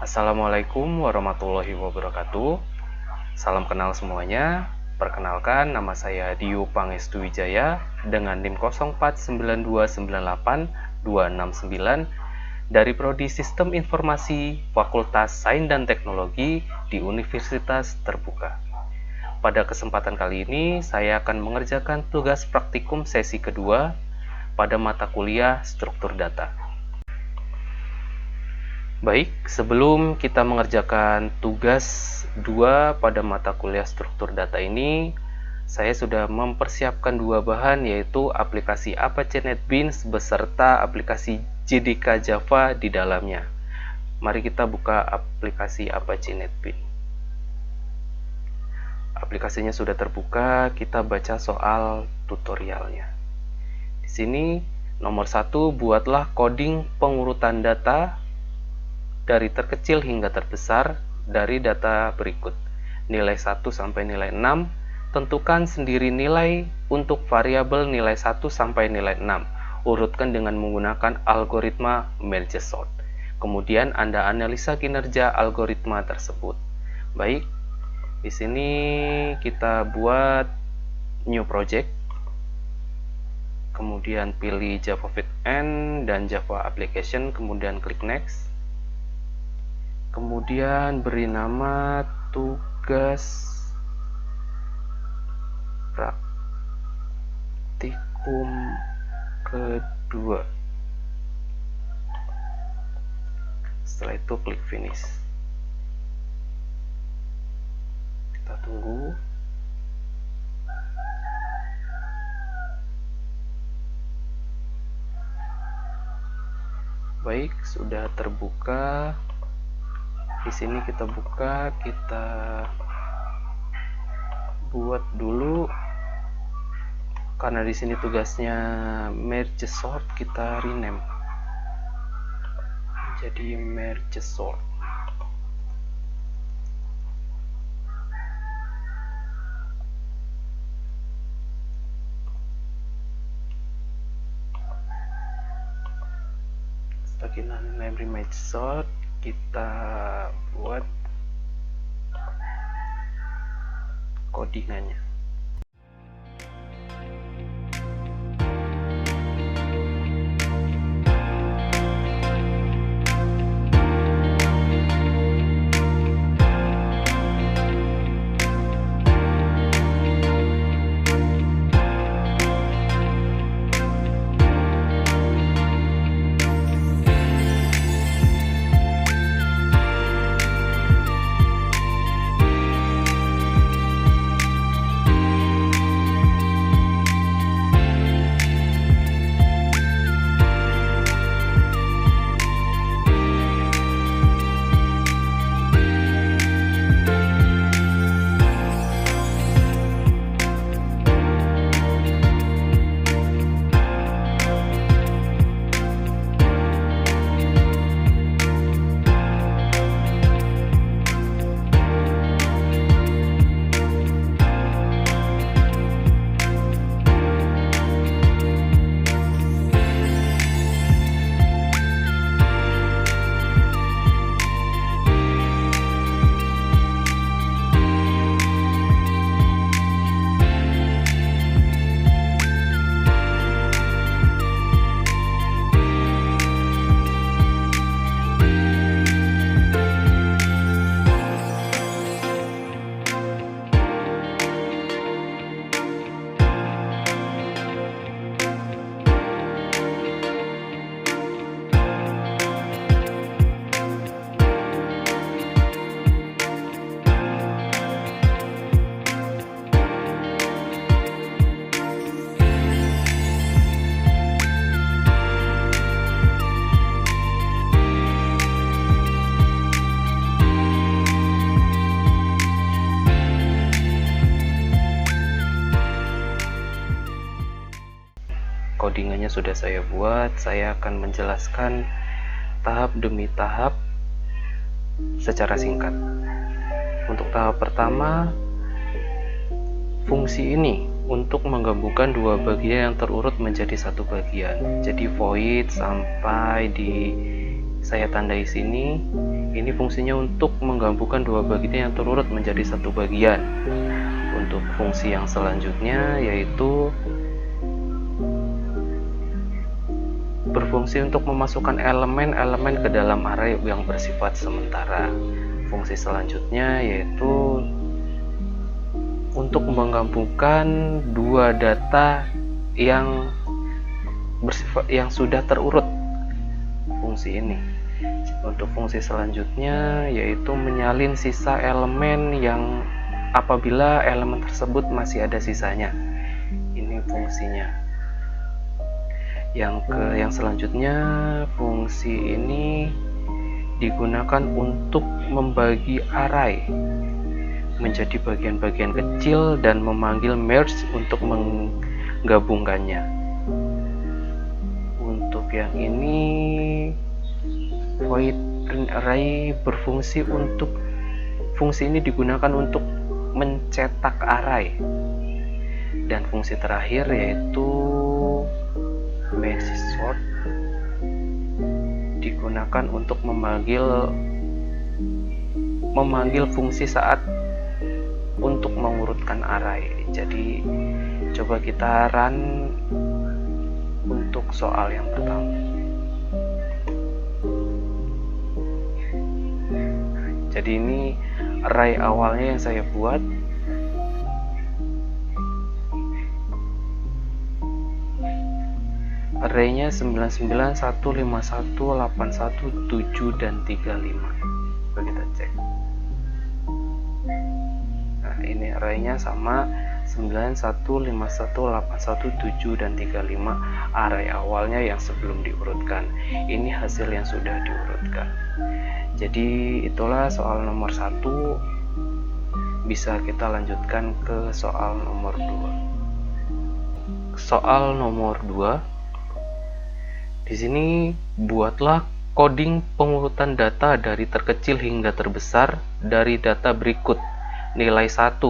Assalamualaikum warahmatullahi wabarakatuh. Salam kenal semuanya. Perkenalkan, nama saya Dio Pangestu Wijaya dengan NIM 0492982269 dari Prodi Sistem Informasi Fakultas Sains dan Teknologi di Universitas Terbuka. Pada kesempatan kali ini, saya akan mengerjakan tugas praktikum sesi kedua pada mata kuliah Struktur Data. Baik, sebelum kita mengerjakan tugas 2 pada mata kuliah struktur data ini, saya sudah mempersiapkan 2 bahan, yaitu aplikasi Apache NetBeans beserta aplikasi JDK Java di dalamnya. Mari kita buka aplikasi Apache NetBeans. Aplikasinya sudah terbuka, kita baca soal tutorialnya. Di sini, nomor 1, buatlah coding pengurutan data dari terkecil hingga terbesar dari data berikut. Nilai 1 sampai nilai 6, tentukan sendiri nilai untuk variabel nilai 1 sampai nilai 6. Urutkan dengan menggunakan algoritma merge sort. Kemudian Anda analisa kinerja algoritma tersebut. Baik, di sini kita buat new project. Kemudian pilih Java Front-End dan Java Application, kemudian klik next. Kemudian beri nama tugas praktikum kedua. Setelah itu klik finish. Kita tunggu. Baik, sudah terbuka. Di sini kita buka, kita buat dulu. Karena di sini tugasnya merge sort, kita rename jadi merge sort. Setelah kita rename merge sort, kita buat codingannya. Codingannya sudah saya buat. Saya akan menjelaskan tahap demi tahap secara singkat. Untuk tahap pertama, fungsi ini untuk menggabungkan 2 bagian yang terurut menjadi 1 bagian. Jadi void sampai di saya tandai sini. Ini fungsinya untuk menggabungkan dua bagian yang terurut menjadi satu bagian. Untuk fungsi yang selanjutnya yaitu berfungsi untuk memasukkan elemen-elemen ke dalam array yang bersifat sementara. Fungsi selanjutnya yaitu untuk menggabungkan dua data yang sudah terurut. Fungsi ini. Untuk fungsi selanjutnya yaitu menyalin sisa elemen yang apabila elemen tersebut masih ada sisanya. Ini fungsinya. Yang selanjutnya, fungsi ini digunakan untuk membagi array menjadi bagian-bagian kecil dan memanggil merge untuk menggabungkannya. Untuk yang ini, void print array berfungsi untuk fungsi ini digunakan untuk mencetak array. Dan fungsi terakhir yaitu basis sort digunakan untuk memanggil fungsi saat untuk mengurutkan array. Jadi coba kita run untuk soal yang pertama. Jadi ini array awalnya yang saya buat. Arraynya 99, 151, 81, 7, dan 35. Coba kita cek. Nah, ini arraynya sama 91, 51, 81, 7, dan 35. Array awalnya yang sebelum diurutkan. Ini hasil yang sudah diurutkan. Jadi itulah soal nomor 1. Bisa kita lanjutkan ke soal nomor 2. Soal nomor 2. Di sini buatlah coding pengurutan data dari terkecil hingga terbesar dari data berikut. Nilai 1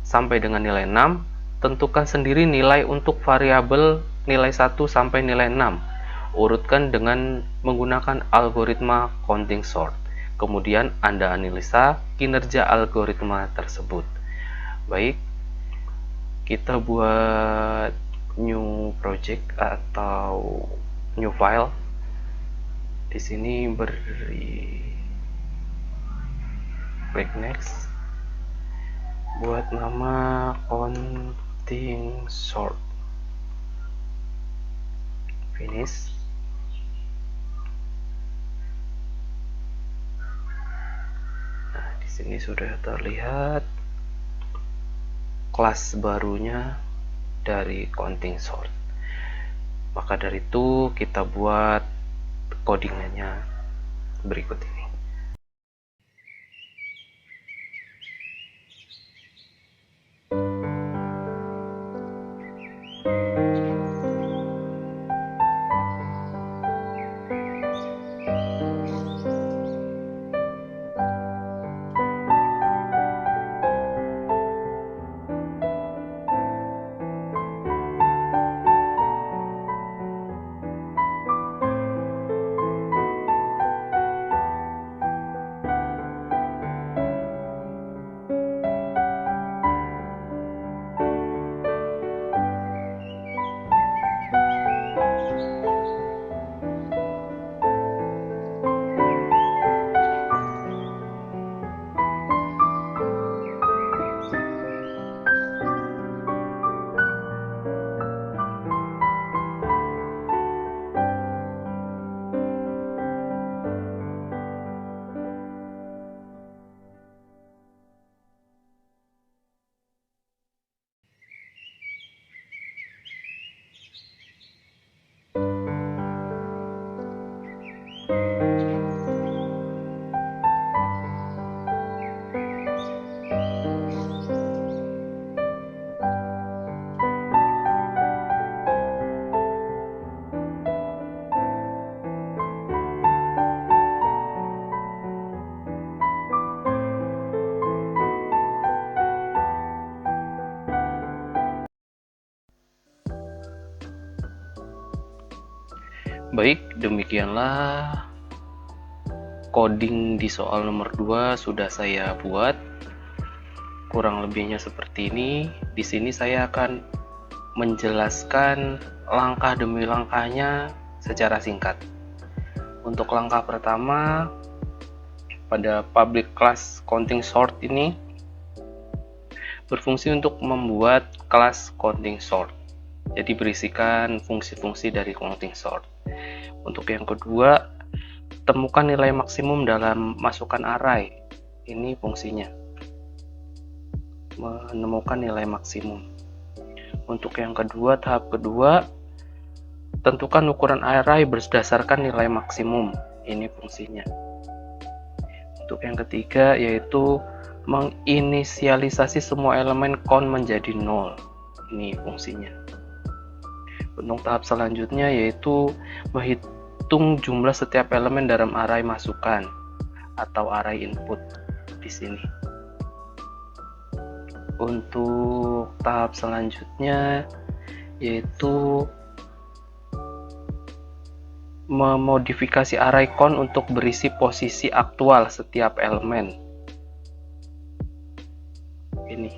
sampai dengan nilai 6. Tentukan sendiri nilai untuk variabel nilai 1 sampai nilai 6. Urutkan dengan menggunakan algoritma counting sort. Kemudian Anda analisa kinerja algoritma tersebut. Baik, kita buat new project atau new file. Di sini beri klik next. Buat nama counting sort. Finish. Nah, di sini sudah terlihat kelas barunya dari counting sort. Maka dari itu kita buat codingannya berikut ini. Baik, demikianlah coding di soal nomor 2 sudah saya buat. Kurang lebihnya seperti ini. Di sini saya akan menjelaskan langkah demi langkahnya secara singkat. Untuk langkah pertama, pada public class counting sort ini berfungsi untuk membuat kelas counting sort. Jadi berisikan fungsi-fungsi dari counting sort. Untuk yang kedua, temukan nilai maksimum dalam masukan array. Ini fungsinya, menemukan nilai maksimum. Untuk yang kedua, tahap kedua, tentukan ukuran array berdasarkan nilai maksimum. Ini fungsinya. Untuk yang ketiga, yaitu menginisialisasi semua elemen count menjadi 0. Ini fungsinya. Untuk tahap selanjutnya, yaitu menghitung jumlah setiap elemen dalam array masukan atau array input di sini. Untuk tahap selanjutnya, yaitu memodifikasi array count untuk berisi posisi aktual setiap elemen. Ini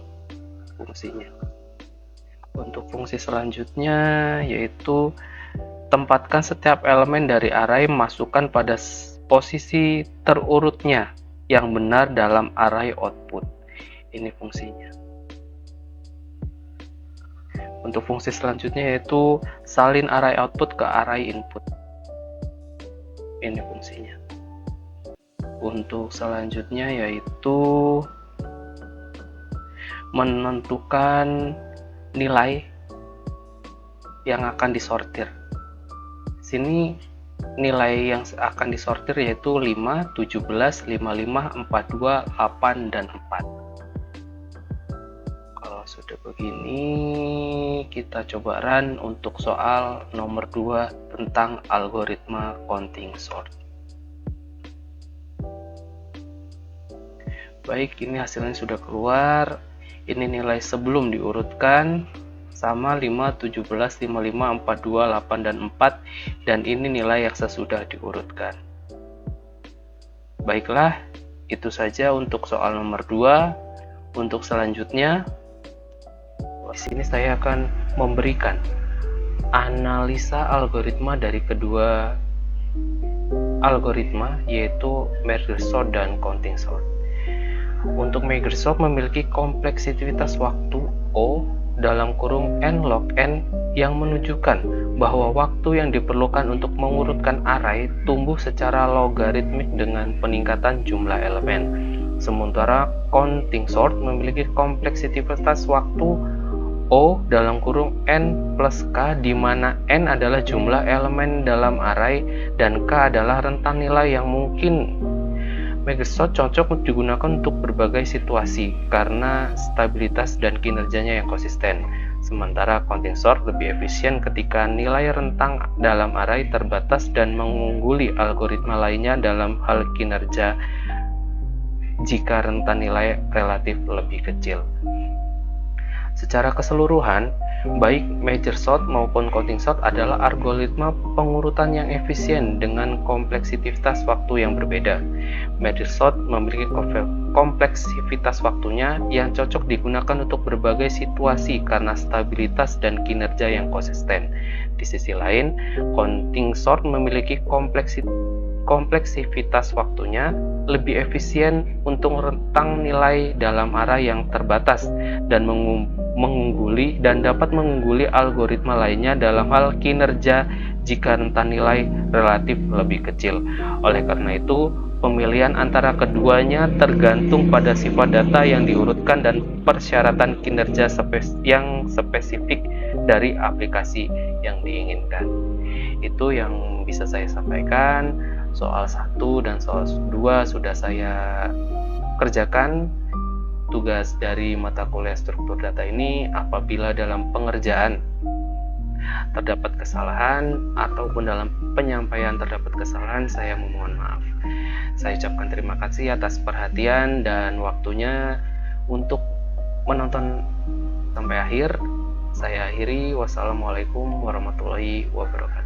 fungsinya. Untuk fungsi selanjutnya, yaitu tempatkan setiap elemen dari array masukkan pada posisi terurutnya yang benar dalam array output. Ini fungsinya. Untuk fungsi selanjutnya, yaitu salin array output ke array input. Ini fungsinya. Untuk selanjutnya, yaitu menentukan nilai yang akan disortir. Sini nilai yang akan disortir yaitu 5, 17, 55, 42, 8, dan 4. Kalau sudah begini, kita coba run untuk soal nomor 2 tentang algoritma counting sort. Baik, ini hasilnya sudah keluar. Ini nilai sebelum diurutkan sama 5, 17, 55, 42, 8, dan 4, dan ini nilai yang sesudah diurutkan. Baiklah, itu saja untuk soal nomor 2. Untuk selanjutnya, di sini saya akan memberikan analisa algoritma dari kedua algoritma, yaitu merge sort dan counting sort. Untuk merge sort memiliki kompleksitas waktu O dalam kurung n log n yang menunjukkan bahwa waktu yang diperlukan untuk mengurutkan array tumbuh secara logaritmik dengan peningkatan jumlah elemen. Sementara counting sort memiliki kompleksitas waktu O dalam kurung n plus k, di mana n adalah jumlah elemen dalam array dan k adalah rentang nilai yang mungkin. Merge sort cocok digunakan untuk berbagai situasi karena stabilitas dan kinerjanya yang konsisten. Sementara counting sort lebih efisien ketika nilai rentang dalam array terbatas dan mengungguli algoritma lainnya dalam hal kinerja jika rentang nilai relatif lebih kecil. Secara keseluruhan, baik merge sort maupun counting sort adalah algoritma pengurutan yang efisien dengan kompleksitas waktu yang berbeda. Merge sort memiliki kompleksitas waktunya yang cocok digunakan untuk berbagai situasi karena stabilitas dan kinerja yang konsisten. Di sisi lain, counting sort memiliki kompleksitas waktunya lebih efisien untuk rentang nilai dalam array yang terbatas dan mengungguli dan dapat mengungguli algoritma lainnya dalam hal kinerja jika rentang nilai relatif lebih kecil. Oleh karena itu, pemilihan antara keduanya tergantung pada sifat data yang diurutkan dan persyaratan kinerja yang spesifik dari aplikasi yang diinginkan. Itu yang bisa saya sampaikan. Soal 1 dan soal 2 sudah saya kerjakan. Tugas dari mata kuliah struktur data ini, apabila dalam pengerjaan terdapat kesalahan ataupun dalam penyampaian terdapat kesalahan, saya memohon maaf. Saya ucapkan terima kasih atas perhatian dan waktunya untuk menonton sampai akhir. Saya akhiri. Wassalamualaikum warahmatullahi wabarakatuh.